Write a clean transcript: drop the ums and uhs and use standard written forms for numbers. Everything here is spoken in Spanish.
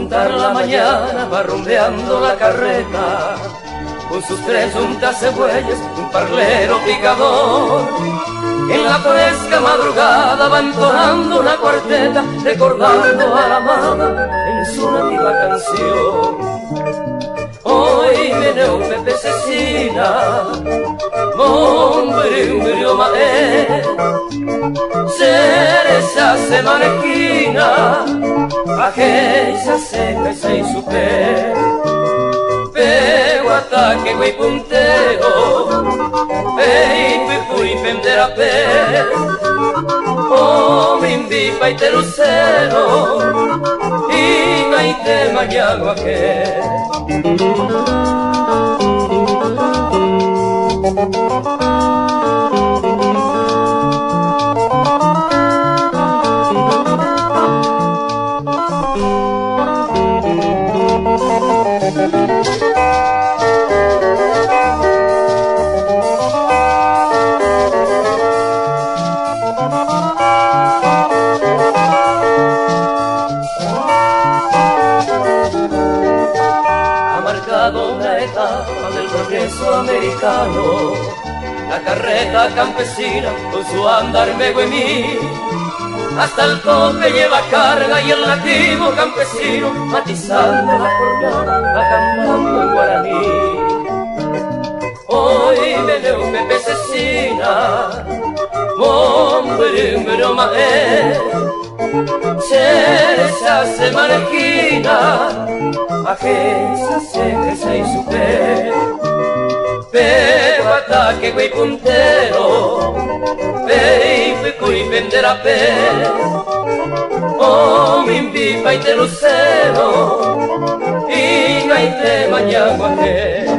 cantar la mañana va rumbeando la carreta, con sus 3 juntas de bueyes, un parlero picador. En la fresca madrugada va entonando una cuarteta, recordando a la amada en su nativa canción. Hoy viene un Pepe Cecina, mon brillo maé, cereza se manequina, aquella seca y se supe. Pego ataque güey puntero, pei fui pender a pé, oh mi invipa y te lucero, y no hay tema que hago aquel. Una etapa del progreso americano, la carreta campesina con su andar mí, hasta el tope lleva carga y el nativo campesino matizando la jornada, va cantando en guaraní. Hoy viene un Pepe Cecina, hombre maé, cereza se manejina, aquella se y supe. Pero ataque güey puntero, pei fui vender a pé, oh mi invipa y te lucero, y no hay tema ya guajé.